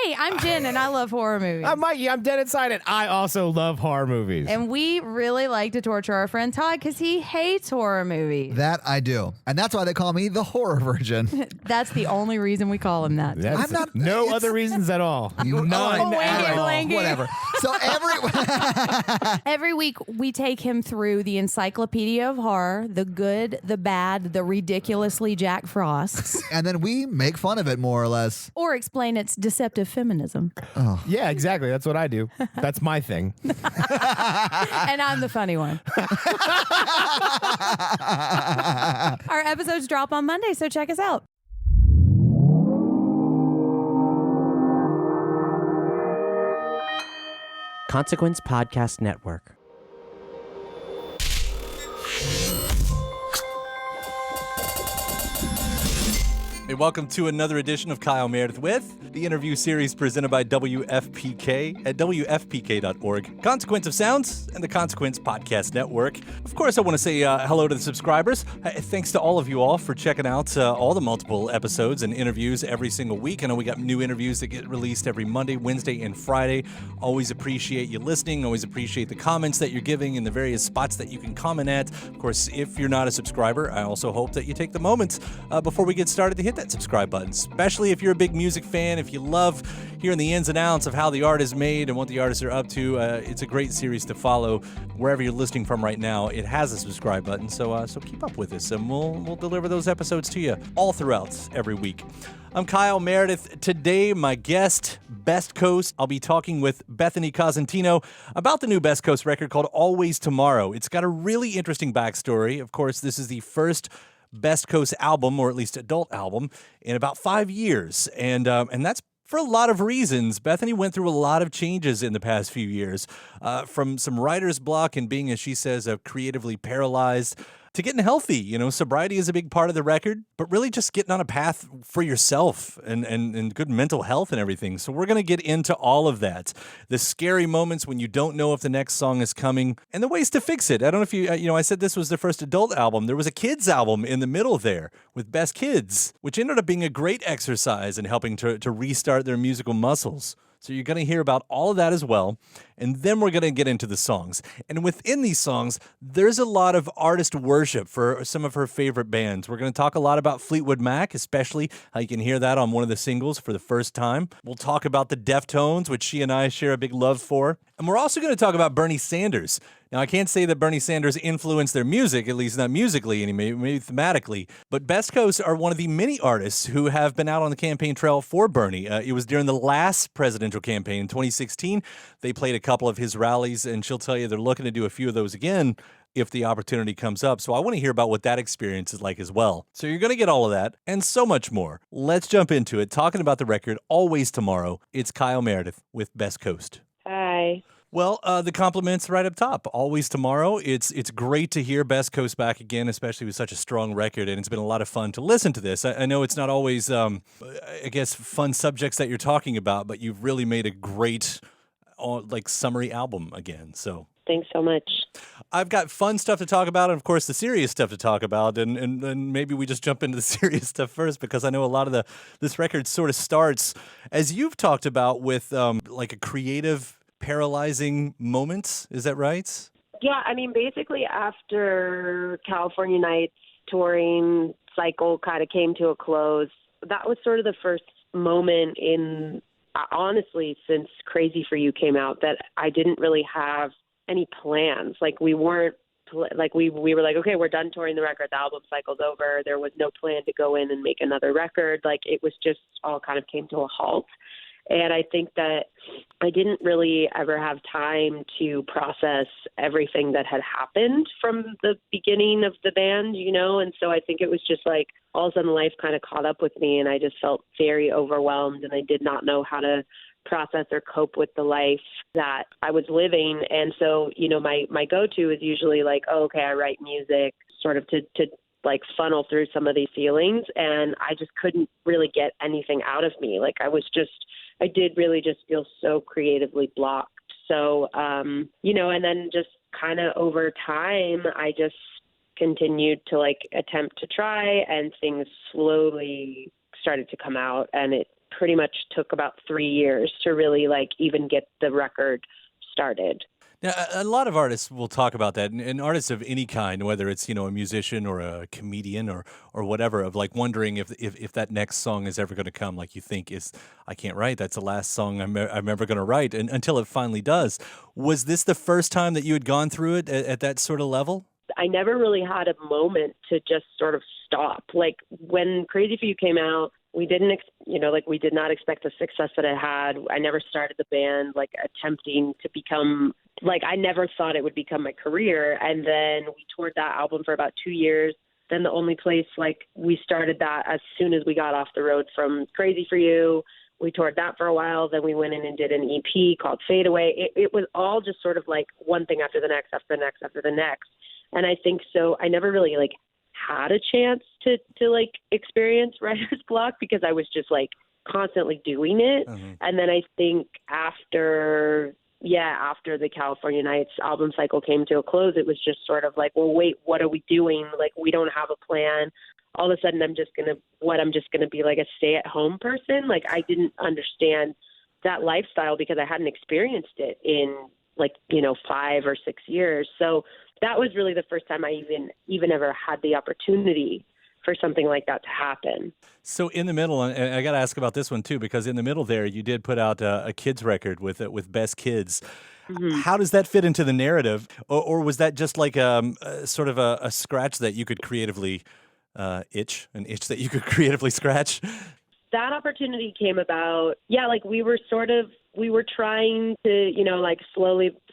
Hey, I'm Jen, and I love horror movies. I'm Mikey. I'm dead inside it. I also love horror movies. And we really like to torture our friend Todd because he hates horror movies. That I do. And that's why they call me the horror virgin. That's the only reason we call him that. That's no other reasons at all. None at all. Blanket. Whatever. So every week we take him through the encyclopedia of horror, the good, the bad, the ridiculously Jack Frosts. And then we make fun of it more or less. Or explain its deceptive feminism. Oh. Yeah, exactly. That's what I do. That's my thing. And I'm the funny one. Our episodes drop on Monday, so check us out. Consequence Podcast Network. Hey, welcome to another edition of Kyle Meredith with the interview series presented by WFPK at WFPK.org. Consequence of Sounds and the Consequence Podcast Network. Of course, I want to say hello to the subscribers. Thanks to all of you all for checking out all the multiple episodes and interviews every single week. I know we got new interviews that get released every Monday, Wednesday, and Friday. Always appreciate you listening. Always appreciate the comments that you're giving in the various spots that you can comment at. Of course, if you're not a subscriber, I also hope that you take the moment before we get started to hit that subscribe button, especially if you're a big music fan, if you love hearing the ins and outs of how the art is made and what the artists are up to. It's a great series to follow wherever you're listening from right now. It has a subscribe button, so keep up with us, and we'll deliver those episodes to you all throughout every week. I'm Kyle Meredith. Today, my guest, Best Coast. I'll be talking with Bethany Cosentino about the new Best Coast record called Always Tomorrow. It's got a really interesting backstory. Of course, this is the first Best Coast album, or at least adult album, in about 5 years. And that's for a lot of reasons. Bethany went through a lot of changes in the past few years, from some writer's block and being, as she says, creatively paralyzed, to getting healthy. You know, sobriety is a big part of the record, but really just getting on a path for yourself and good mental health and everything. So we're going to get into all of that. The scary moments when you don't know if the next song is coming and the ways to fix it. I don't know if I said this was their first adult album. There was a kids album in the middle there with Best Kids, which ended up being a great exercise in helping to restart their musical muscles. So you're going to hear about all of that as well. And then we're going to get into the songs. And within these songs, there's a lot of artist worship for some of her favorite bands. We're going to talk a lot about Fleetwood Mac, especially how you can hear that on one of the singles for the first time. We'll talk about the Deftones, which she and I share a big love for. And we're also going to talk about Bernie Sanders. Now, I can't say that Bernie Sanders influenced their music, at least not musically, maybe thematically, but Best Coast are one of the many artists who have been out on the campaign trail for Bernie. It was during the last presidential campaign in 2016. They played a couple of his rallies, and she'll tell you they're looking to do a few of those again if the opportunity comes up. So I want to hear about what that experience is like as well. So you're going to get all of that and so much more. Let's jump into it. Talking about the record, Always Tomorrow. It's Kyle Meredith with Best Coast. Hi. Well, the compliments right up top. Always Tomorrow. It's great to hear Best Coast back again, especially with such a strong record, and it's been a lot of fun to listen to this. I know it's not always, fun subjects that you're talking about, but you've really made a great, summary album again. So thanks so much. I've got fun stuff to talk about, and of course the serious stuff to talk about, and maybe we just jump into the serious stuff first, because I know a lot of this record sort of starts, as you've talked about, with a creative, paralyzing moments. Is that right? Yeah, I mean, basically after California Nights touring cycle kind of came to a close, that was sort of the first moment in, honestly, since Crazy For You came out, that I didn't really have any plans. We weren't, we were like, okay, we're done touring the record, the album cycle's over. There was no plan to go in and make another record. It was just all kind of came to a halt. And I think that I didn't really ever have time to process everything that had happened from the beginning of the band, and so I think it was just all of a sudden life kind of caught up with me, and I just felt very overwhelmed, and I did not know how to process or cope with the life that I was living. And so, my go-to is usually okay, I write music sort of to funnel through some of these feelings, and I just couldn't really get anything out of me. I did really just feel so creatively blocked. So, and then just kind of over time, I just continued to attempt to try, and things slowly started to come out, and it pretty much took about 3 years to really like even get the record started. Now, a lot of artists will talk about that, and artists of any kind, whether it's, a musician or a comedian or whatever, of like wondering if that next song is ever going to come. Like you think I can't write. That's the last song I'm ever going to write, and until it finally does. Was this the first time that you had gone through it at that sort of level? I never really had a moment to just sort of stop. Like when Crazy for You came out, we didn't, we did not expect the success that it had. I never started the band like attempting to become, like I never thought it would become my career. And then we toured that album for about 2 years. Then the only place, like we started that as soon as we got off the road from Crazy for You. We toured that for a while. Then we went in and did an EP called Fade Away. It was all just sort of like one thing after the next, after the next, after the next. And I think so. I never really like had a chance to like experience writer's block because I was just like constantly doing it. Mm-hmm. And then I think after the California Nights album cycle came to a close, it was just sort of like, well, wait, what are we doing? Like, we don't have a plan. All of a sudden I'm just going to be like a stay-at-home person. Like, I didn't understand that lifestyle because I hadn't experienced it in 5 or 6 years. So that was really the first time I even ever had the opportunity for something like that to happen. So in the middle, and I got to ask about this one too, because in the middle there, you did put out a kids record with Best Kids. Mm-hmm. How does that fit into the narrative? Or was that just like sort of a scratch that you could creatively an itch that you could creatively scratch? That opportunity came about. Yeah, like we were trying to,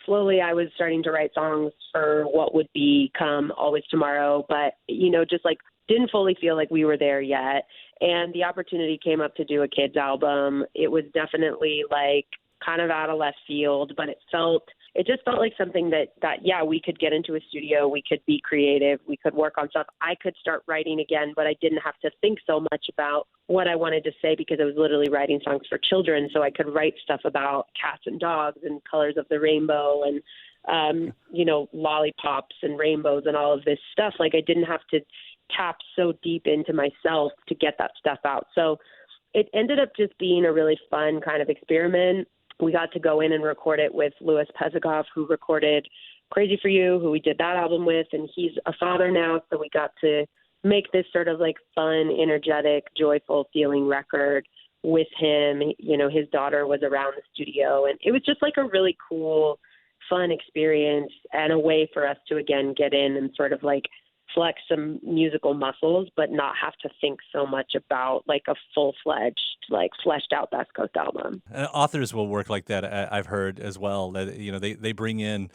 slowly I was starting to write songs for what would become Always Tomorrow, but, just like didn't fully feel like we were there yet. And the opportunity came up to do a kids album. It was definitely like kind of out of left field, but it just felt like something that we could get into a studio, we could be creative, we could work on stuff. I could start writing again, but I didn't have to think so much about what I wanted to say because I was literally writing songs for children. So I could write stuff about cats and dogs and colors of the rainbow and, lollipops and rainbows and all of this stuff. Like I didn't have to tap so deep into myself to get that stuff out. So it ended up just being a really fun kind of experiment. We got to go in and record it with Louis Pezikov, who recorded Crazy for You, who we did that album with, and he's a father now, so we got to make this sort of like fun, energetic, joyful feeling record with him. His daughter was around the studio, and it was just like a really cool, fun experience and a way for us to, again, get in and sort of like flex some musical muscles, but not have to think so much about like a full-fledged, like fleshed out Best Coast album. Authors will work like that. I've heard as well that they bring in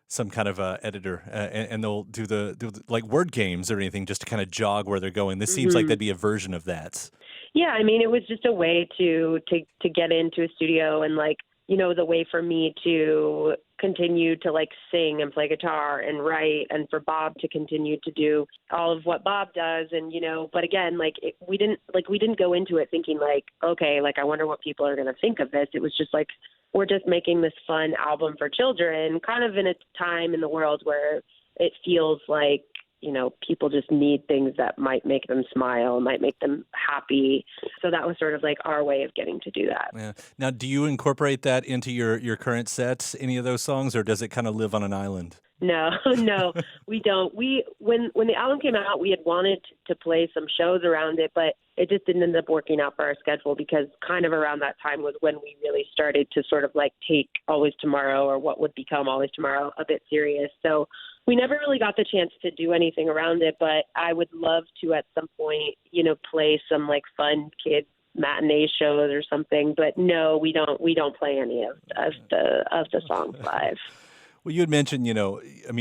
some kind of editor and they'll do the like word games or anything just to kind of jog where they're going. This seems like that'd be a version of that. Yeah, I mean, it was just a way to get into a studio and like, the way for me to continue to like sing and play guitar and write, and for Bob to continue to do all of what Bob does. And, but again, we didn't go into it thinking like, okay, like I wonder what people are going to think of this. It was just like, we're just making this fun album for children, kind of in a time in the world where it feels like, people just need things that might make them smile, might make them happy. So that was sort of like our way of getting to do that. Yeah. Now, do you incorporate that into your current sets, any of those songs, or does it kind of live on an island? No, we don't. When the album came out, we had wanted to play some shows around it, but it just didn't end up working out for our schedule because kind of around that time was when we really started to sort of like take Always Tomorrow, or what would become Always Tomorrow, a bit serious. So we never really got the chance to do anything around it, but I would love to at some point, play some like fun kids matinee shows or something. But no, we don't play any of the songs live. Well, you had mentioned,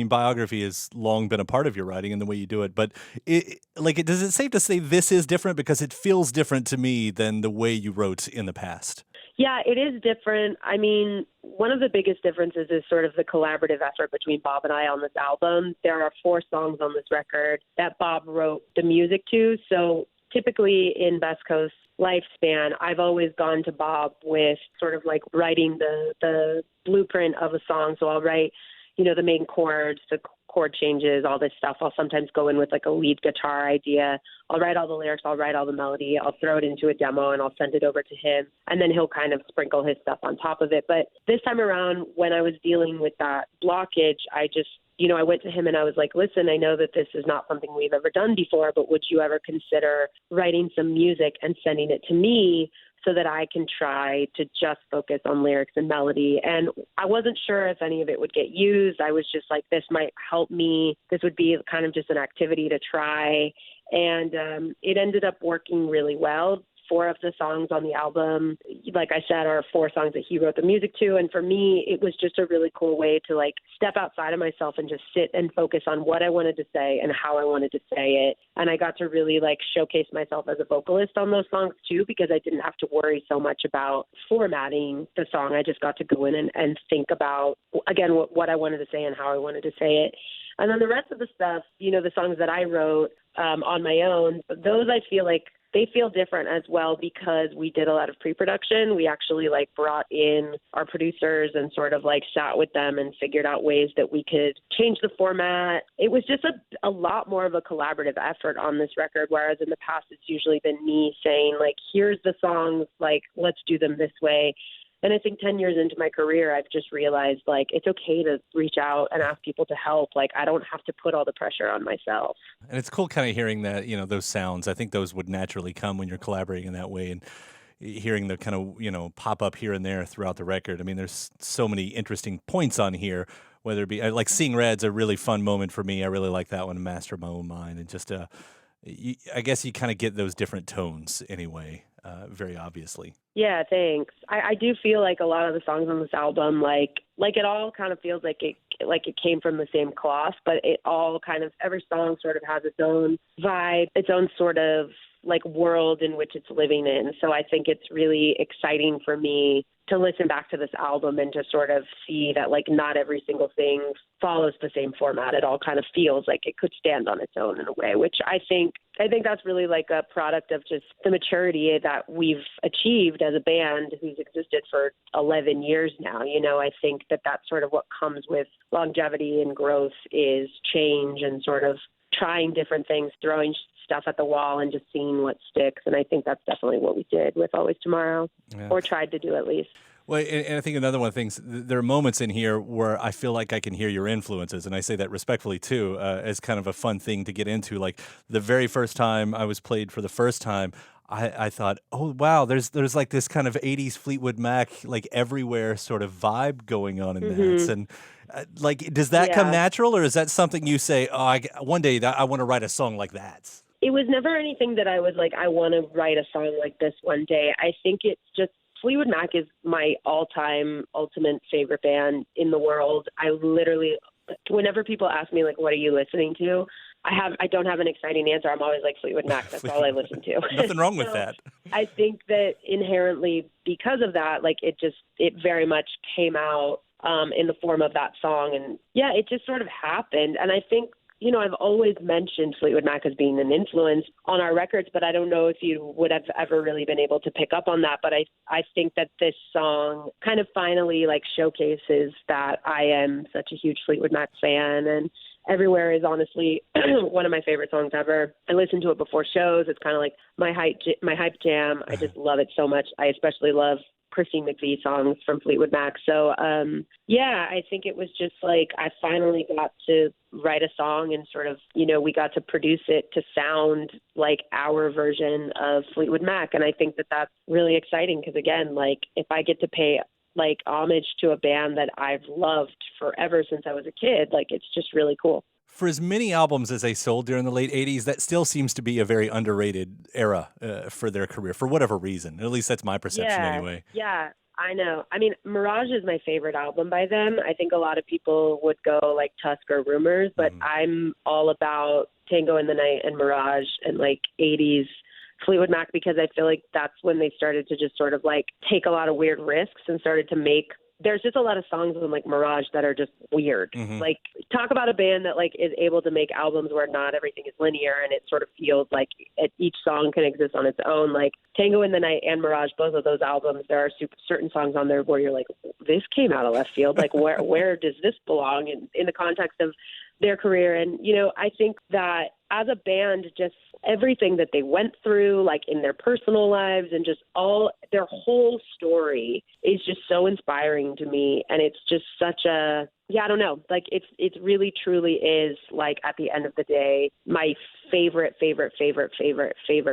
biography has long been a part of your writing and the way you do it. But does it safe to say this is different because it feels different to me than the way you wrote in the past? Yeah, it is different. I mean, one of the biggest differences is sort of the collaborative effort between Bob and I on this album. There are 4 songs on this record that Bob wrote the music to. So typically in Best Coast lifespan, I've always gone to Bob with sort of like writing the blueprint of a song. So I'll write, the main chords, the chord changes, all this stuff. I'll sometimes go in with like a lead guitar idea. I'll write all the lyrics, I'll write all the melody, I'll throw it into a demo and I'll send it over to him. And then he'll kind of sprinkle his stuff on top of it. But this time around, when I was dealing with that blockage, I just, I went to him and I was like, listen, I know that this is not something we've ever done before, but would you ever consider writing some music and sending it to me so that I can try to just focus on lyrics and melody? And I wasn't sure if any of it would get used. I was just like, this might help me. This would be kind of just an activity to try. And it ended up working really well. 4 of the songs on the album, like I said, are 4 songs that he wrote the music to. And for me, it was just a really cool way to like step outside of myself and just sit and focus on what I wanted to say and how I wanted to say it. And I got to really like showcase myself as a vocalist on those songs too, because I didn't have to worry so much about formatting the song. I just got to go in and think about, again, what I wanted to say and how I wanted to say it. And then the rest of the stuff, the songs that I wrote on my own, those I feel like they feel different as well because we did a lot of pre-production. We actually like brought in our producers and sort of like sat with them and figured out ways that we could change the format. It was just a lot more of a collaborative effort on this record, whereas in the past it's usually been me saying like, here's the songs, like, let's do them this way. And I think 10 years into my career, I've just realized, like, it's okay to reach out and ask people to help. Like, I don't have to put all the pressure on myself. And it's cool kind of hearing that, those sounds. I think those would naturally come when you're collaborating in that way and hearing the kind of, pop up here and there throughout the record. I mean, there's so many interesting points on here, whether it be like Seeing Red's a really fun moment for me. I really like that one, Master of My Own Mind. And just, I guess you kind of get those different tones anyway, very obviously. Yeah, thanks. I do feel like a lot of the songs on this album, like it all kind of feels like it came from the same cloth, but it all kind of, every song sort of has its own vibe, its own sort of like world in which it's living in. So I think it's really exciting for me to listen back to this album and to sort of see that like not every single thing follows the same format. It all kind of feels like it could stand on its own in a way, which I think that's really like a product of just the maturity that we've achieved as a band who's existed for 11 years now. I think that's sort of what comes with longevity and growth is change and sort of trying different things, throwing stuff at the wall and just seeing what sticks. And I think that's definitely what we did with Always Tomorrow, or tried to do at least. Well, and I think another one of the things, there are moments in here where I feel like I can hear your influences, and I say that respectfully too, as kind of a fun thing to get into. Like the very first time I was played for the first time, I thought, oh wow, there's like this kind of 80s Fleetwood Mac, like everywhere sort of vibe going on in that. And like, does that come natural, or is that something you say, one day I want to write a song like that? It was never anything that I was like, I want to write a song like this one day. I think it's just, Fleetwood Mac is my all-time ultimate favorite band in the world. I literally, whenever people ask me, like, what are you listening to? I don't have an exciting answer. I'm always like, Fleetwood Mac, that's all I listen to. Nothing wrong with that. I think that inherently, because of that, like, it very much came out in the form of that song. And yeah, it just sort of happened. And I think, I've always mentioned Fleetwood Mac as being an influence on our records, but I don't know if you would have ever really been able to pick up on that. But I think that this song kind of finally like showcases that I am such a huge Fleetwood Mac fan, and Everywhere is honestly one of my favorite songs ever. I listen to it before shows. It's kind of like my hype jam. I just love it so much. I especially love Christine McVie songs from Fleetwood Mac. So, I think it was just like I finally got to write a song and sort of, we got to produce it to sound like our version of Fleetwood Mac. And I think that that's really exciting because, again, like if I get to pay like homage to a band that I've loved forever since I was a kid, like it's just really cool. For as many albums as they sold during the late 80s, that still seems to be a very underrated era for their career, for whatever reason. At least that's my perception anyway. Yeah, I know. I mean, Mirage is my favorite album by them. I think a lot of people would go like Tusk or Rumors, but I'm all about Tango in the Night and Mirage and like 80s Fleetwood Mac because I feel like that's when they started to just sort of like take a lot of weird risks and started to make. There's just a lot of songs in like Mirage that are just weird. Like talk about a band that like is able to make albums where not everything is linear and it sort of feels like each song can exist on its own. Like Tango in the Night and Mirage, both of those albums, there are certain songs on there where you're like, this came out of left field. Like where does this belong in the context of their career. And, I think that as a band, just everything that they went through, like in their personal lives and just all their whole story is just so inspiring to me. And it's just such a, I don't know, like it really truly is like at the end of the day, my favorite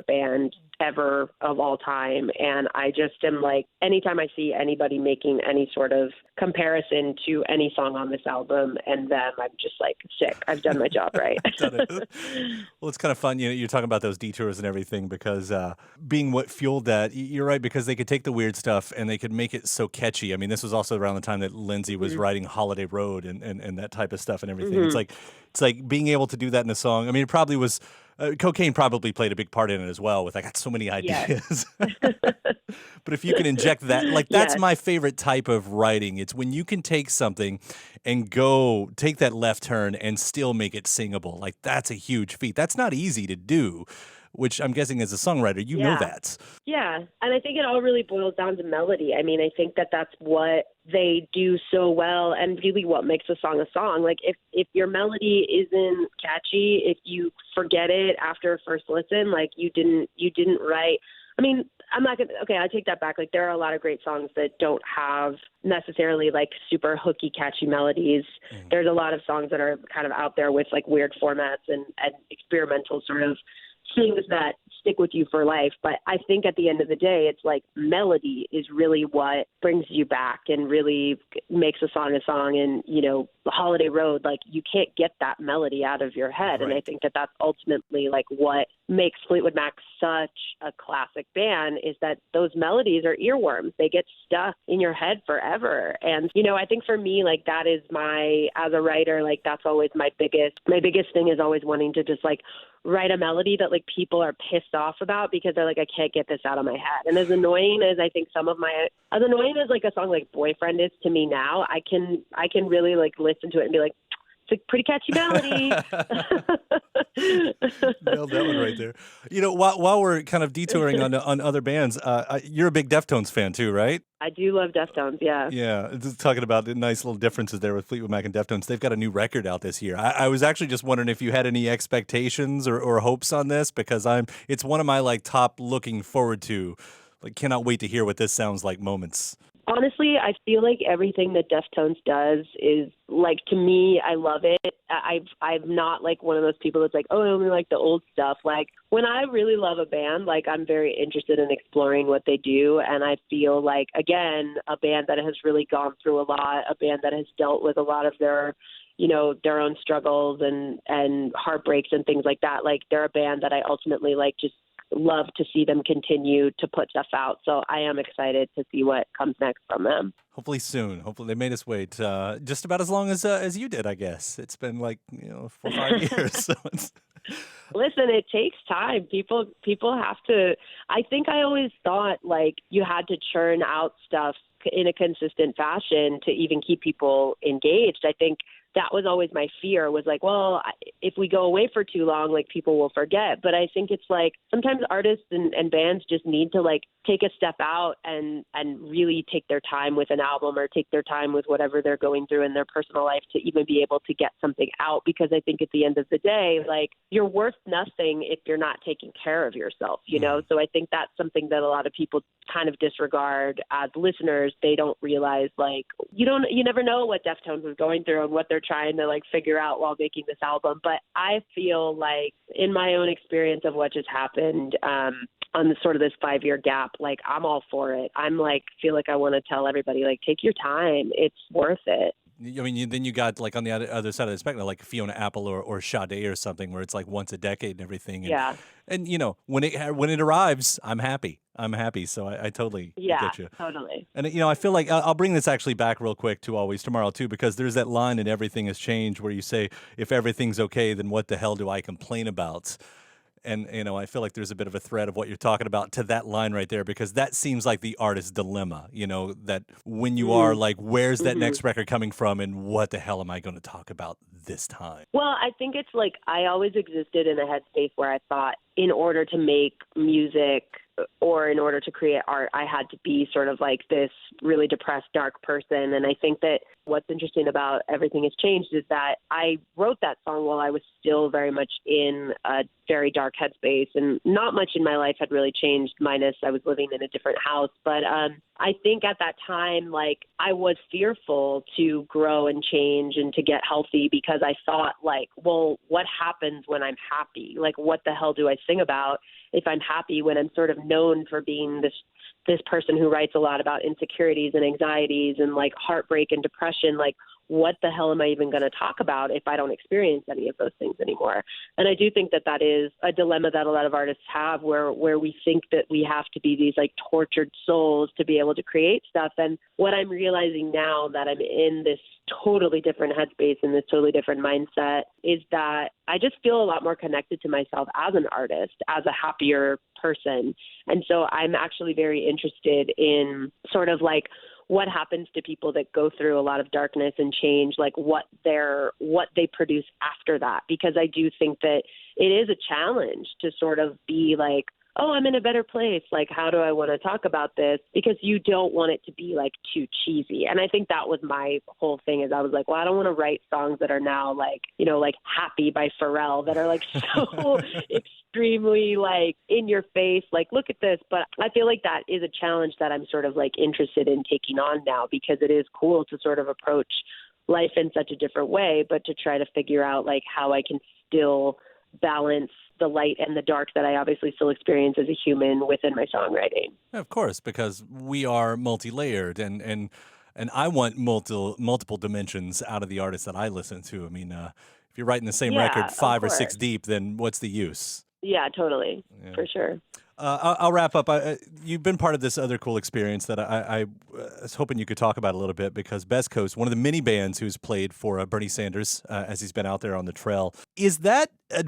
band ever of all time. And I just am like, anytime I see anybody making any sort of comparison to any song on this album and them, I'm just like, sick. I've done my job right. Done it. Well, it's kind of fun. You're talking about those detours and everything because being what fueled that, you're right, because they could take the weird stuff and they could make it so catchy. I mean, this was also around the time that Lindsay was writing Holiday Road and that type of stuff and everything. It's like being able to do that in a song. I mean, it probably was cocaine probably played a big part in it as well with I got so many ideas. Yes. But if you can inject that, like that's my favorite type of writing. It's when you can take something and go take that left turn and still make it singable. Like that's a huge feat. That's not easy to do, which I'm guessing as a songwriter, you know that. Yeah. And I think it all really boils down to melody. I mean, I think that that's what they do so well and really what makes a song a song. Like if your melody isn't catchy, if you forget it after a first listen, like you didn't write. I mean, I'm not going to, okay, I take that back. Like there are a lot of great songs that don't have necessarily like super hooky, catchy melodies. There's a lot of songs that are kind of out there with like weird formats and experimental sort of things that stick with you for life. But I think at the end of the day, it's like melody is really what brings you back and really makes a song. And, Holiday Road, like you can't get that melody out of your head. Right. And I think that that's ultimately like what makes Fleetwood Mac such a classic band is that those melodies are earworms. They get stuck in your head forever. And, I think for me, like that is as a writer, like that's always my biggest thing is always wanting to just like write a melody that like people are pissed off about because they're like, I can't get this out of my head. And as annoying as I think as annoying as like a song like Boyfriend is to me now, I can really like listen to it and be like, it's a pretty catchy melody. Nailed that one right there. While we're kind of detouring on other bands, you're a big Deftones fan too, right? I do love Deftones, yeah. Yeah, just talking about the nice little differences there with Fleetwood Mac and Deftones. They've got a new record out this year. I was actually just wondering if you had any expectations or hopes on this because it's one of my like top looking forward to, like cannot wait to hear what this sounds like moments. Honestly, I feel like everything that Deftones does is like, to me, I love it. I'm not like one of those people that's like, oh, I only like the old stuff. Like when I really love a band, like I'm very interested in exploring what they do. And I feel like, again, a band that has really gone through a lot, a band that has dealt with a lot of their own struggles and heartbreaks and things like that. Like they're a band that I ultimately like just love to see them continue to put stuff out. So I am excited to see what comes next from them. Hopefully soon. Hopefully they made us wait just about as long as you did, I guess. It's been like 4 or 5 years. So Listen, it takes time. People have to. I think I always thought like you had to churn out stuff in a consistent fashion to even keep people engaged. I think that was always my fear was like, well, if we go away for too long, like people will forget. But I think it's like sometimes artists and bands just need to like take a step out and really take their time with an album or take their time with whatever they're going through in their personal life to even be able to get something out. Because I think at the end of the day, like you're worth nothing if you're not taking care of yourself, So I think that's something that a lot of people kind of disregard as listeners. They don't realize like you never know what Deftones was going through and what they're trying to like figure out while making this album. But I feel like in my own experience of what just happened on the sort of this 5-year gap, like I'm all for it. I'm like, feel like I want to tell everybody like, take your time. It's worth it. I mean, then you got like on the other side of the spectrum, like Fiona Apple or Sade or something, where it's like once a decade and everything. And, yeah. And when it arrives, I'm happy. So I totally get you. Totally. And I feel like I'll bring this actually back real quick to Always Tomorrow too, because there's that line in Everything Has Changed where you say, if everything's okay, then what the hell do I complain about? And, I feel like there's a bit of a thread of what you're talking about to that line right there, because that seems like the artist's dilemma, that when you are like, where's that next record coming from and what the hell am I going to talk about this time? Well, I think it's like I always existed in a headspace where I thought in order to make music or in order to create art, I had to be sort of like this really depressed, dark person. And I think that what's interesting about Everything Has Changed is that I wrote that song while I was still very much in a very dark headspace, and not much in my life had really changed, minus I was living in a different house. But I think at that time, like, I was fearful to grow and change and to get healthy, because I thought, like, well, what happens when I'm happy? Like, what the hell do I sing about if I'm happy, when I'm sort of known for being this person who writes a lot about insecurities and anxieties and like heartbreak and depression? Like, what the hell am I even going to talk about if I don't experience any of those things anymore? And I do think that that is a dilemma that a lot of artists have, where we think that we have to be these like tortured souls to be able to create stuff. And what I'm realizing now that I'm in this totally different headspace and this totally different mindset is that I just feel a lot more connected to myself as an artist, as a happier person. And so I'm actually very interested in sort of like what happens to people that go through a lot of darkness and change, like what they produce after that. Because I do think that it is a challenge to sort of be like, oh, I'm in a better place. Like, how do I want to talk about this? Because you don't want it to be like too cheesy. And I think that was my whole thing, is I was like, well, I don't want to write songs that are now like, you know, like Happy by Pharrell, that are like so extremely like in your face, like, look at this. But I feel like that is a challenge that I'm sort of like interested in taking on now, because it is cool to sort of approach life in such a different way, but to try to figure out like how I can still balance the light and the dark that I obviously still experience as a human within my songwriting. Of course, because we are multi-layered, and I want multiple dimensions out of the artists that I listen to. I mean, if you're writing the same record 5 or 6 deep, then what's the use? Yeah, totally, for sure. I'll wrap up. You've been part of this other cool experience that I was hoping you could talk about a little bit, because Best Coast, one of the many bands who's played for Bernie Sanders as he's been out there on the trail, is that a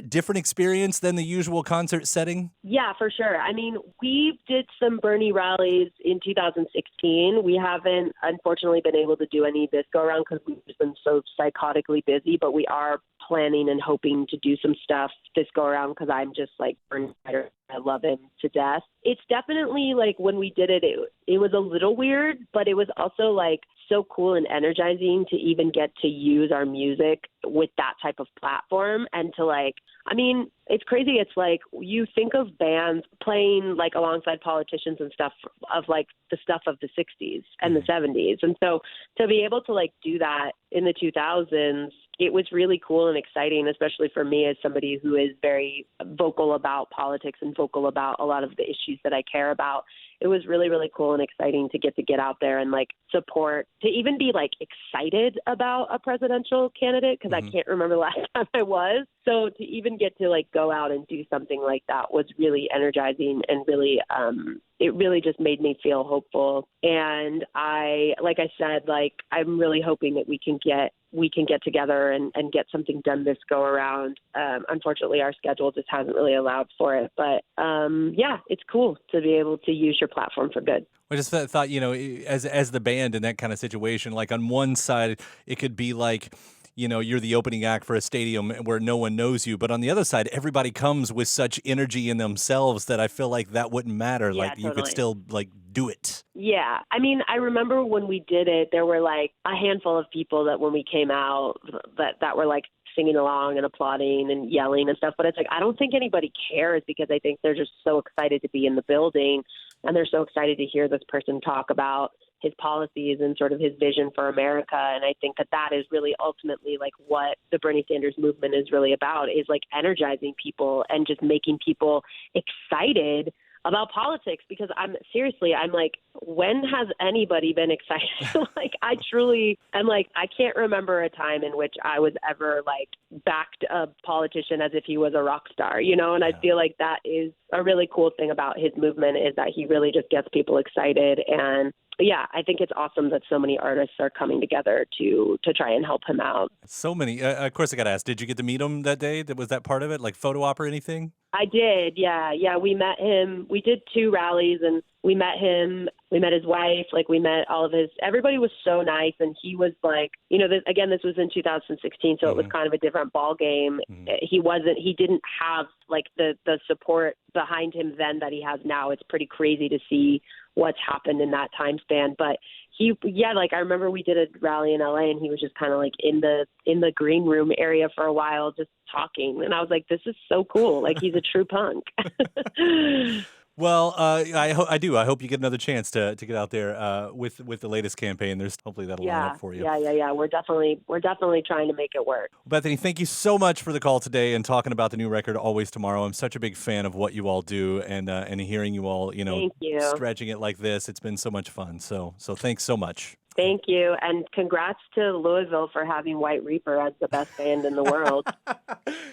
different experience than the usual concert setting? Yeah, for sure. I mean, we did some Bernie rallies in 2016. We haven't, unfortunately, been able to do any this go around because we've just been so psychotically busy, but we are planning and hoping to do some stuff this go around, because I'm just like Bernie writer. I love him to death. It's definitely like, when we did it, it was a little weird, but it was also like so cool and energizing to even get to use our music with that type of platform. And to like, I mean, it's crazy. It's like, you think of bands playing like alongside politicians and stuff of like the stuff of the 60s and the 70s. And so to be able to like do that in the 2000s, it was really cool and exciting, especially for me as somebody who is very vocal about politics and vocal about a lot of the issues that I care about. It was really, really cool and exciting to get out there and like support, to even be like excited about a presidential candidate, because I can't remember the last time I was. So to even get to like go out and do something like that was really energizing, and really, it really just made me feel hopeful. And like I said, like, I'm really hoping that we can get together and get something done this go around. Unfortunately, our schedule just hasn't really allowed for it. But yeah, it's cool to be able to use your platform for good. I just thought, you know, as the band in that kind of situation, like on one side, it could be like, you know, you're the opening act for a stadium where no one knows you. But on the other side, everybody comes with such energy in themselves that I feel like that wouldn't matter. Yeah, like totally. You could still like do it. Yeah. I mean, I remember when we did it, there were like a handful of people that when we came out that were like singing along and applauding and yelling and stuff. But it's like, I don't think anybody cares, because I think they're just so excited to be in the building, and they're so excited to hear this person talk about his policies and sort of his vision for America. And I think that is really ultimately like what the Bernie Sanders movement is really about, is like energizing people and just making people excited about politics. Because I'm like, when has anybody been excited? Like, I truly am like, I can't remember a time in which I was ever like backed a politician as if he was a rock star, you know? And I feel like that is a really cool thing about his movement, is that he really just gets people excited. And yeah, I think it's awesome that so many artists are coming together to try and help him out. So many. Of course, I got to ask, did you get to meet him that day? Was that part of it? Like photo op or anything? I did, yeah. We met him. We did 2 rallies, and we met him. We met his wife. Like, we met all of everybody was so nice, and he was like, this was in 2016, so it was kind of a different ball game. He didn't have like the support behind him then that he has now. It's pretty crazy to see what's happened in that time span, but I remember we did a rally in LA, and he was just kind of like in the green room area for a while, just talking. And I was like, this is so cool. Like, he's a true punk. Well, I do. I hope you get another chance to get out there with the latest campaign. Hopefully that'll line up for you. Yeah. We're definitely trying to make it work. Bethany, thank you so much for the call today and talking about the new record, Always Tomorrow. I'm such a big fan of what you all do, and hearing you all, Thank you. stretching it like this. It's been so much fun. So thanks so much. Thank you, and congrats to Louisville for having White Reaper as the best band in the world.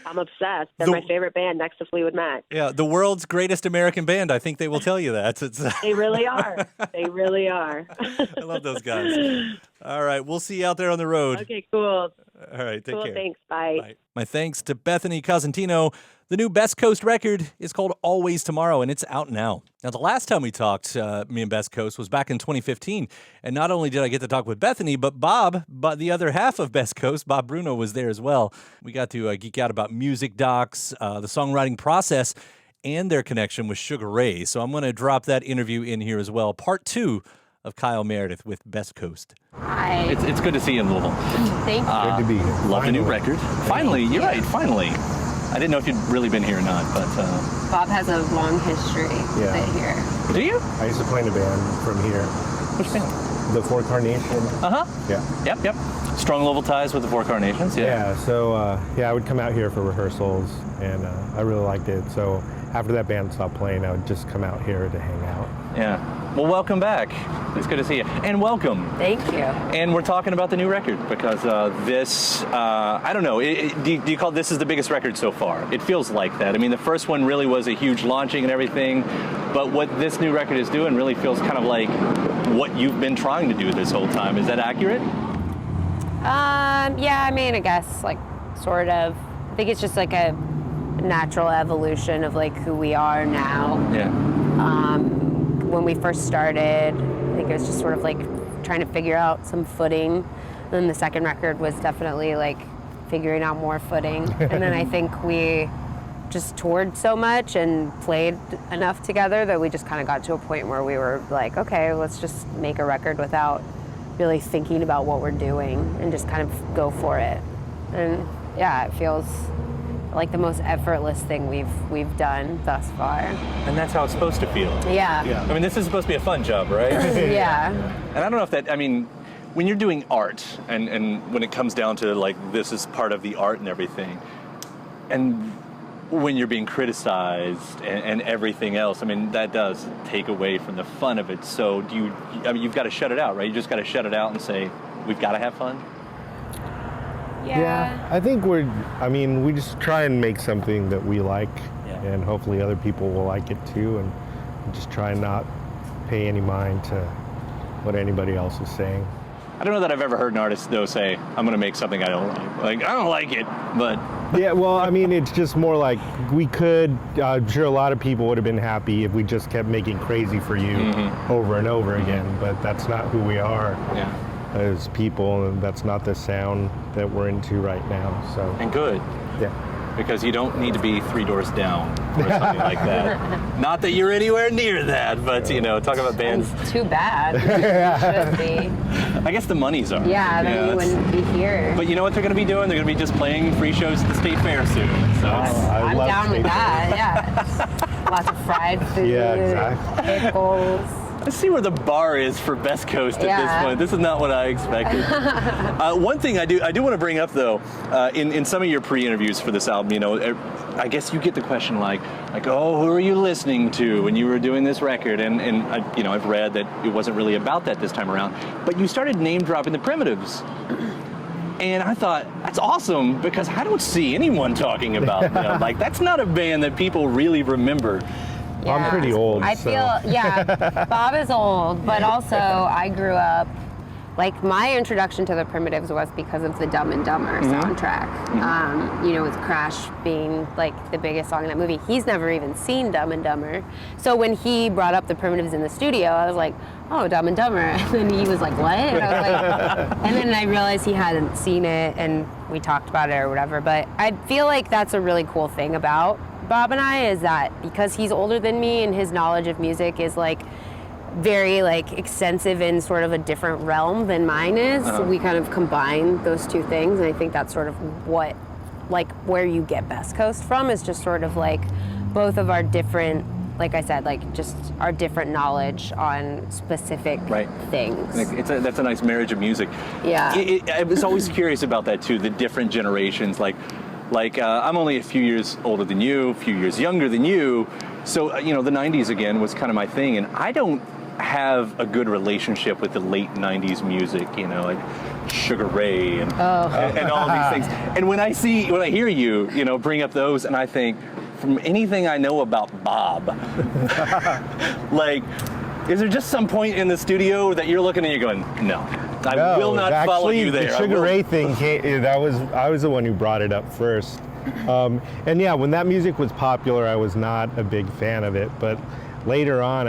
I'm obsessed. They're my favorite band next to Fleetwood Mac. Yeah, the world's greatest American band. I think they will tell you that. They really are. They really are. I love those guys. All right, we'll see you out there on the road. Okay, cool. All right, take care. Thanks. Bye. Bye. My thanks to Bethany Cosentino. The new Best Coast record is called Always Tomorrow, and it's out now. Now, the last time we talked, me and Best Coast, was back in 2015. And not only did I get to talk with Bethany, but the other half of Best Coast, Bob Bruno, was there as well. We got to geek out about music docs, the songwriting process, and their connection with Sugar Ray. So I'm going to drop that interview in here as well. Part 2 of Kyle Meredith with Best Coast. Hi. It's good to see you in Louisville. Thank you. Good to be here. Love the new record. Finally, you're right, finally. I didn't know if you'd really been here or not, but... Bob has a long history with it here. Do you? I used to play in a band from here. Which band? The Four Carnation. Uh-huh. Yeah. Yep. Strong Louisville ties with the Four Carnations, Yeah, so I would come out here for rehearsals, and I really liked it. So after that band stopped playing, I would just come out here to hang out. Yeah. Well, welcome back. It's good to see you. And welcome. Thank you. And we're talking about the new record because this, I don't know, do you call this is the biggest record so far? It feels like that. I mean, the first one really was a huge launching and everything, but what this new record is doing really feels kind of like what you've been trying to do this whole time. Is that accurate? Yeah, I mean, I guess, like, sort of. I think it's just like a natural evolution of, like, who we are now. Yeah. When we first started, I think it was just sort of like trying to figure out some footing. Then the second record was definitely like figuring out more footing. And then I think we just toured so much and played enough together that we just kind of got to a point where we were like, okay, let's just make a record without really thinking about what we're doing and just kind of go for it. And yeah, it feels like the most effortless thing we've done thus far. And that's how it's supposed to feel. Yeah. I mean, this is supposed to be a fun job, right? Yeah. And I don't know if that, I mean, when you're doing art and when it comes down to like this is part of the art and everything, and when you're being criticized and everything else, I mean, that does take away from the fun of it. So you've got to shut it out, right? You just got to shut it out and say, we've got to have fun. Yeah, I think we just try and make something that we like, and hopefully other people will like it too, and just try and not pay any mind to what anybody else is saying. I don't know that I've ever heard an artist, though, say, I'm going to make something I don't like. Like, I don't like it, but... Yeah, well, I mean, it's just more like I'm sure a lot of people would have been happy if we just kept making Crazy for You over and over again, but that's not who we are. Yeah. As people, and that's not the sound that we're into right now. So And good. Yeah. Because you don't need to be 3 doors down or something like that. Not that you're anywhere near that, but, you know, talk about bands. It's too bad. It should be. I guess the monies are. Yeah, then you wouldn't be here. But you know what they're going to be doing? They're going to be just playing free shows at the State Fair soon. So I'm down with that, yeah. Lots of fried food, pickles. Let's see where the bar is for Best Coast at this point. This is not what I expected. One thing I do want to bring up, though, in some of your pre-interviews for this album, you know, I guess you get the question like, oh, who are you listening to when you were doing this record? And you know, I've read that it wasn't really about that this time around. But you started name dropping the Primitives. And I thought, that's awesome, because I don't see anyone talking about them. Like, that's not a band that people really remember. Well, I'm pretty old. I so. feel, yeah, Bob is old, but also I grew up, like my introduction to the Primitives was because of the Dumb and Dumber soundtrack. You know, with Crash being like the biggest song in that movie. He's never even seen Dumb and Dumber. So when he brought up the Primitives in the studio, I was like, oh, Dumb and Dumber. And then he was like, what? And I was like, and then I realized he hadn't seen it and we talked about it or whatever. But I feel like that's a really cool thing about Bob and I is that because he's older than me and his knowledge of music is like very like extensive in sort of a different realm than mine is. We kind of combine those two things, and I think that's sort of what, like, where you get Best Coast from is just sort of like both of our different, like I said, like just our different knowledge on specific things. That's a nice marriage of music. Yeah. I was always curious about that too, the different generations. Like I'm only a few years older than you, a few years younger than you. So, you know, the 90s again was kind of my thing, and I don't have a good relationship with the late 90s music, you know, like Sugar Ray and all these things. And when I hear you, you know, bring up those, and I think, from anything I know about Bob, like, is there just some point in the studio that you're looking and you're going, no, I will not follow you there. The Sugar Ray thing, I was the one who brought it up first. And yeah, when that music was popular, I was not a big fan of it, but later on,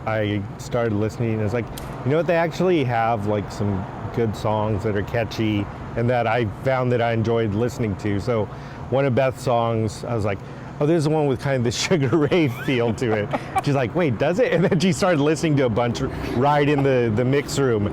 I started listening and it's like, you know what, they actually have like some good songs that are catchy and that I found that I enjoyed listening to. So one of Beth's songs, I was like, oh, there's the one with kind of the Sugar Ray feel to it. She's like, wait, does it? And then she started listening to a bunch right in the mix room.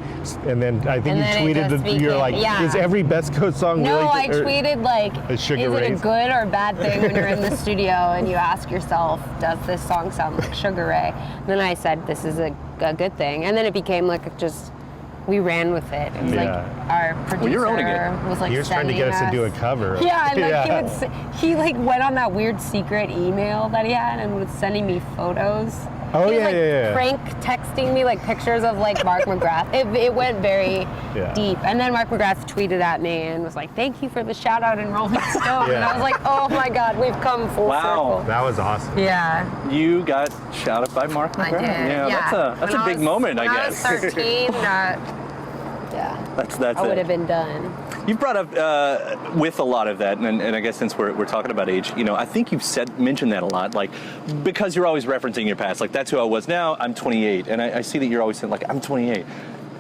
And then I think you tweeted you're like, is every Best Coast song really? No, I tweeted like, is it a good or bad thing when you're in the studio and you ask yourself, does this song sound like Sugar Ray? And then I said, this is a good thing. And then it became like just, we ran with it. It was like our producer you're owning it. was like he was trying to get us to do a cover. Yeah, and like he like went on that weird secret email that he had and was sending me photos. Oh, he was, yeah. Prank texting me like pictures of like Mark McGrath. It went very deep. And then Mark McGrath tweeted at me and was like, thank you for the shout out in Rolling Stone. And I was like, oh my God, we've come full circle. That was awesome. Yeah. You got shouted out by Mark McGrath. I did. Yeah, that's a big moment, I guess. When I was 13, that's I would have been done. You've brought up with a lot of that, and I guess since we're talking about age, you know, I think you've mentioned that a lot, like, because you're always referencing your past. Like, that's who I was now, I'm 28, and I see that you're always saying, like, I'm 28.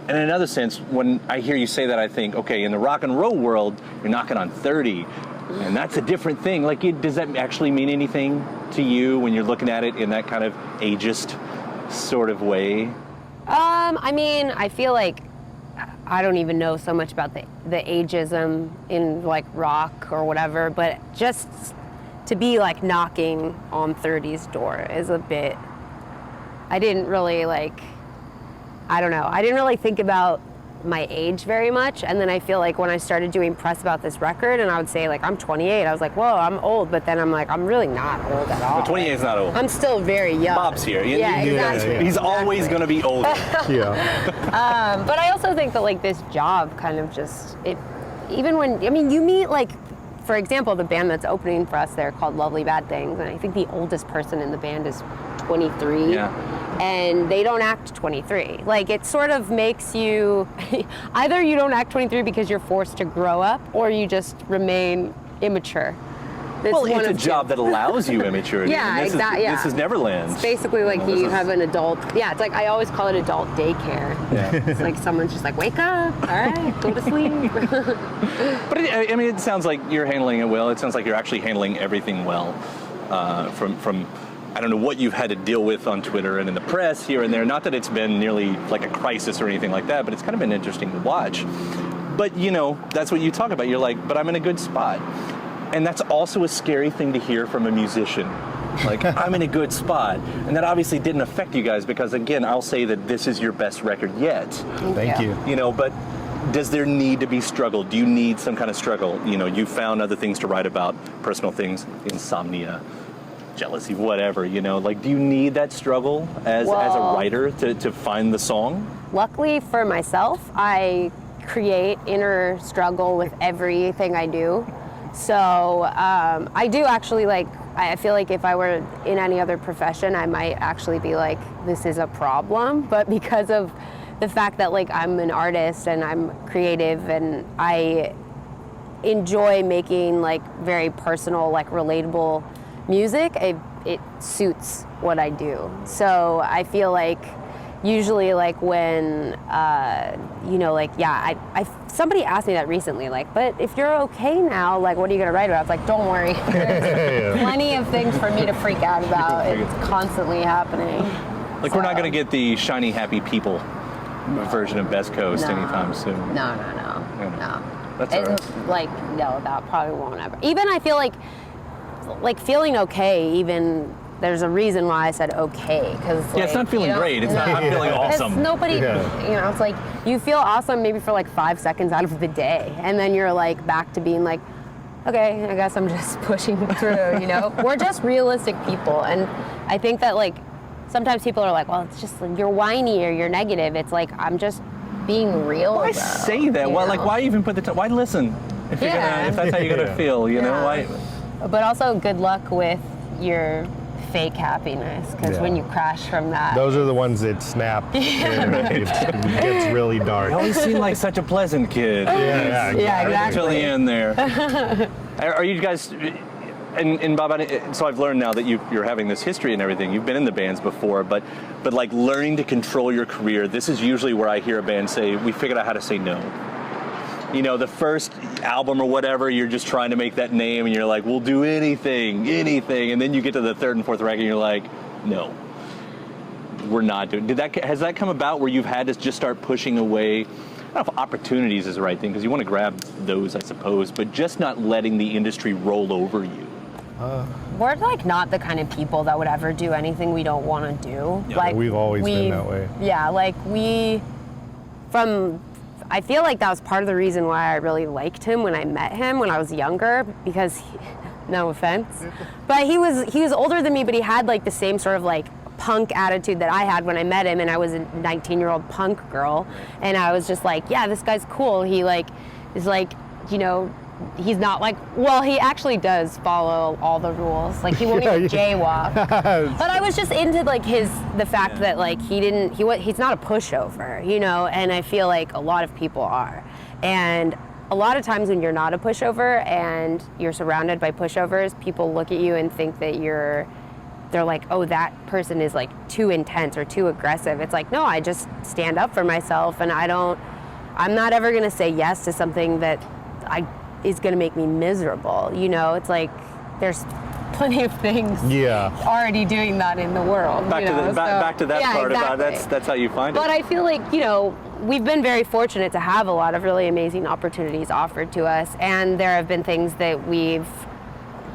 And in another sense, when I hear you say that, I think, okay, in the rock and roll world, you're knocking on 30, and that's a different thing. Like, does that actually mean anything to you when you're looking at it in that kind of ageist sort of way? I mean, I feel like I don't even know so much about the ageism in like rock or whatever, but just to be like knocking on 30's door is a bit, I didn't really like, I don't know. I didn't really think about my age very much. And then I feel like when I started doing press about this record and I would say like, I'm 28, I was like, whoa, I'm old. But then I'm like, I'm really not old at all. But 28 is not old. I'm still very young. Bob's here. Exactly. He's always going to be older. But I also think that like this job kind of just, even when, I mean, you meet like, for example, the band that's opening for us there called Lovely Bad Things. And I think the oldest person in the band is 23. And they don't act 23. Like, it sort of makes you, either you don't act 23 because you're forced to grow up, or you just remain immature. Well, it's a job that allows you immaturity. Yeah, exactly. This is Neverland. It's basically like you have an adult, it's like, I always call it adult daycare. It's like someone's just like, wake up, all right, go to sleep. But I mean, it sounds like you're handling it well. It sounds like you're actually handling everything well from I don't know what you've had to deal with on Twitter and in the press here and there. Not that it's been nearly like a crisis or anything like that, but it's kind of been interesting to watch. But, you know, that's what you talk about. You're like, but I'm in a good spot. And that's also a scary thing to hear from a musician. Like, I'm in a good spot. And that obviously didn't affect you guys because, again, I'll say that this is your best record yet. Thank you. You know, but does there need to be struggle? Do you need some kind of struggle? You know, you found other things to write about, personal things, insomnia, jealousy, whatever, you know, like, do you need that struggle as a writer to find the song? Luckily for myself, I create inner struggle with everything I do. So I do actually, like, I feel like if I were in any other profession, I might actually be like, this is a problem. But because of the fact that like I'm an artist and I'm creative and I enjoy making like very personal, like relatable music, it suits what I do. So I feel like usually like when, somebody asked me that recently, like, but if you're okay now, like, what are you gonna write about? I was like, don't worry. There's plenty of things for me to freak out about. It's constantly happening. Like, we're not gonna get the shiny, happy people version of Best Coast anytime soon. No. That's all right. That probably won't ever. Even I feel like feeling okay, even there's a reason why I said okay, because it's not feeling great. It's not I'm feeling awesome. Nobody, it's like you feel awesome maybe for like 5 seconds out of the day, and then you're like back to being like, okay, I guess I'm just pushing through. We're just realistic people, and I think that like sometimes people are like, well, it's just you're whiny or you're negative. It's like I'm just being real. Why say that? Well, like, why even put the why listen if you're gonna if that's how you're gonna feel? Why? But also, good luck with your fake happiness, because when you crash from that, those are the ones that snap. It gets really dark. You always seem like such a pleasant kid. Yeah, exactly. Until the end there. Are you guys? And Bob, so I've learned now that you're having this history and everything. You've been in the bands before, but like learning to control your career. This is usually where I hear a band say, "We figured out how to say no." The first album or whatever, you're just trying to make that name, and you're like, we'll do anything, and then you get to the third and fourth record, and you're like, no, we're not doing. Has that come about where you've had to just start pushing away? I don't know if opportunities is the right thing, because you want to grab those, I suppose, but just not letting the industry roll over you. We're like not the kind of people that would ever do anything we don't want to do. Yeah, like we've always been that way. Yeah, I feel like that was part of the reason why I really liked him when I met him when I was younger, because no offense, but he was older than me, but he had like the same sort of like punk attitude that I had when I met him, and I was a 19-year-old punk girl, and I was just like, yeah, this guy's cool. He like is like, he's not like, well, he actually does follow all the rules. Like he won't even jaywalk. But I was just into like the fact that like he's not a pushover, and I feel like a lot of people are. And a lot of times when you're not a pushover and you're surrounded by pushovers, people look at you and think that they're like, oh, that person is like too intense or too aggressive. It's like, no, I just stand up for myself, and I'm not ever gonna say yes to something that is going to make me miserable. It's like there's plenty of things already doing that in the world. Back to that part about that's how you find it. But I feel like we've been very fortunate to have a lot of really amazing opportunities offered to us, and there have been things that we've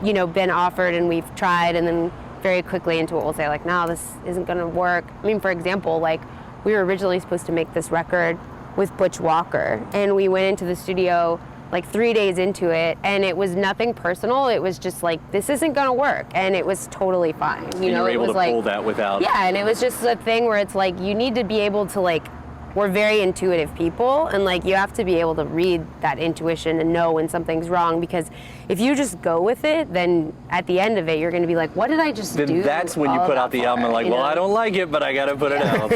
been offered and we've tried, and then very quickly into it we'll say like, no, this isn't going to work. I mean, for example, like we were originally supposed to make this record with Butch Walker, and we went into the studio like 3 days into it, and it was nothing personal. It was just like, this isn't gonna work, and it was totally fine. And you were able to pull that without. Yeah, and it was just a thing where it's like you need to be able to like. We're very intuitive people, and like you have to be able to read that intuition and know when something's wrong, because if you just go with it, then at the end of it you're going to be like, what did I just do? Then that's when you put out the album and like, well, I don't like it, but I got to put it out.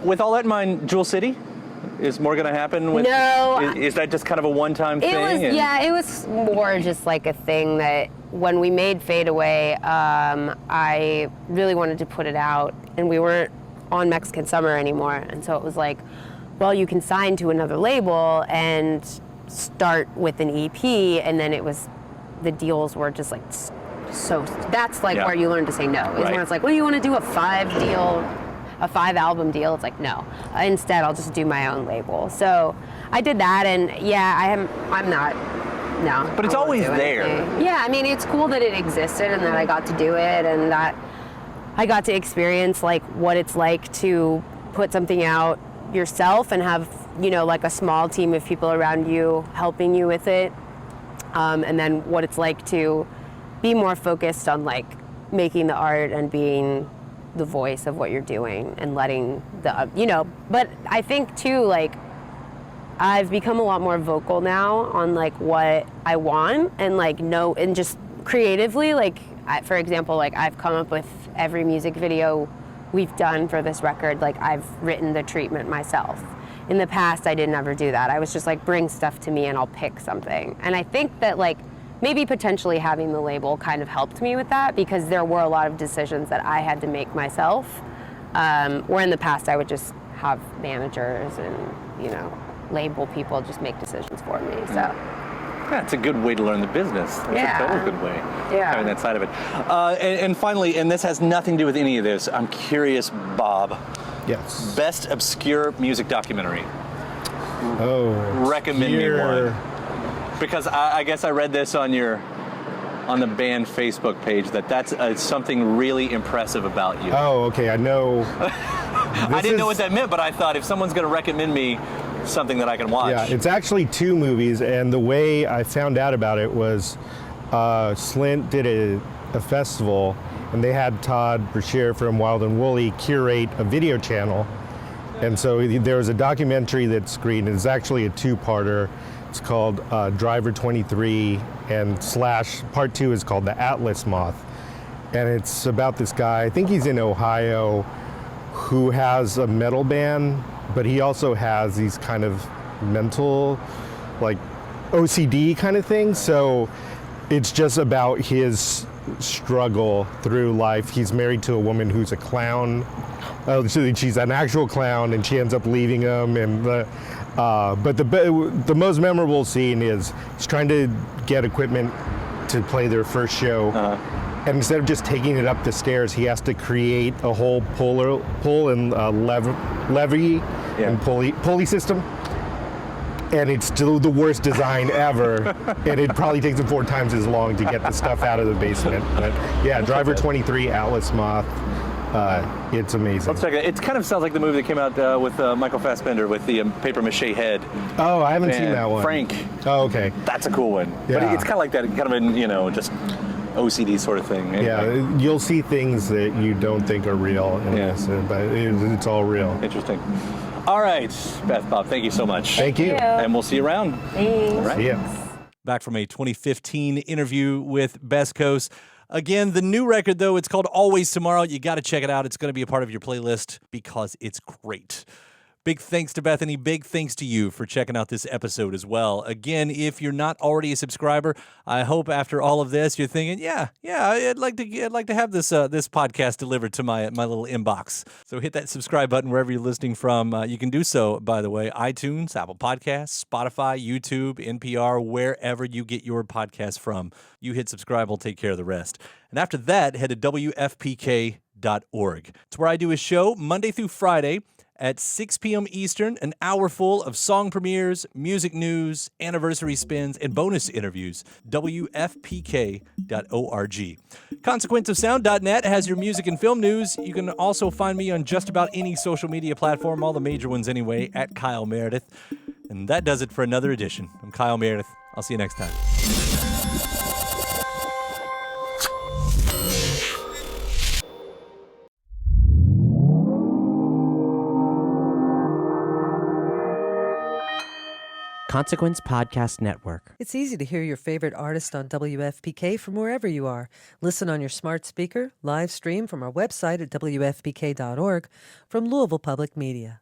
With all that in mind, Jewel City, is more going to happen? No. Is that just kind of a one-time thing? It was more just like a thing that when we made Fade Away, I really wanted to put it out, and we weren't on Mexican Summer anymore, and so it was like, well, you can sign to another label and start with an EP, and then the deals were just like so. That's like where you learn to say no. Is when it's like, well, you want to do a 5-album deal? It's like, no. Instead, I'll just do my own label. So I did that, and I'm not. No. But it's always there. Yeah, I mean, it's cool that it existed and that I got to do it, and that I got to experience like what it's like to put something out yourself and have, like a small team of people around you helping you with it. And then what it's like to be more focused on like making the art and being the voice of what you're doing and letting but I think too, like I've become a lot more vocal now on like what I want, and like know, and just creatively, like, for example, like I've come up with every music video we've done for this record, like I've written the treatment myself. In the past, I didn't ever do that. I was just like, bring stuff to me and I'll pick something. And I think that like maybe potentially having the label kind of helped me with that, because there were a lot of decisions that I had to make myself. Where in the past I would just have managers and, you know, label people just make decisions for me. So Yeah, it's a good way to learn the business. That's a total good way. Yeah. Having that side of it. And finally, and this has nothing to do with any of this, I'm curious, Bob. Yes. Best obscure music documentary. Oh. Recommend me obscure. one. Because I guess I read this on the band Facebook page that's something really impressive about you. Oh, okay. I know. I didn't know what that meant, but I thought if someone's going to recommend me something that I can watch. Yeah, it's actually 2 movies, and the way I found out about it was Slint did a festival, and they had Todd Brashear from Wild and Woolly curate a video channel. And so there was a documentary that's screened. It's actually a 2-parter. It's called Driver 23, and / part 2 is called The Atlas Moth. And it's about this guy, I think he's in Ohio, who has a metal band, but he also has these kind of mental, like OCD kind of things. So it's just about his struggle through life. He's married to a woman who's a clown. She's an actual clown, and she ends up leaving him. And but the most memorable scene is he's trying to get equipment to play their first show. And instead of just taking it up the stairs, he has to create a whole pull and levy and pulley system. And it's still the worst design ever. And it probably takes him 4 times as long to get the stuff out of the basement. But yeah, Driver 23, Atlas Moth. It's amazing. Let's check it. It kind of sounds like the movie that came out with Michael Fassbender with the paper mache head. Oh, I haven't seen that one. Frank. Oh, okay. That's a cool one. Yeah. But it's kind of like that, kind of just OCD sort of thing. Yeah, you'll see things that you don't think are real in this, but it's all real. Interesting. All right, Beth, Bob, thank you so much. Thank you. And we'll see you around. thanks. All right. See ya. Back from a 2015 interview with Best Coast. Again, the new record, though, it's called Always Tomorrow. You got to check it out. It's going to be a part of your playlist because it's great. Big thanks to Bethany. Big thanks to you for checking out this episode as well. Again, if you're not already a subscriber, I hope after all of this you're thinking, yeah, I'd like to have this podcast delivered to my little inbox. So hit that subscribe button wherever you're listening from. You can do so, by the way, iTunes, Apple Podcasts, Spotify, YouTube, NPR, wherever you get your podcast from. You hit subscribe, we'll take care of the rest. And after that, head to WFPK.org. It's where I do a show Monday through Friday at 6 p.m. Eastern, an hour full of song premieres, music news, anniversary spins, and bonus interviews. WFPK.org. ConsequenceOfSound.net has your music and film news. You can also find me on just about any social media platform, all the major ones anyway, at Kyle Meredith. And that does it for another edition. I'm Kyle Meredith. I'll see you next time. Consequence Podcast Network. It's easy to hear your favorite artist on WFPK from wherever you are. Listen on your smart speaker, live stream from our website at WFPK.org from Louisville Public Media.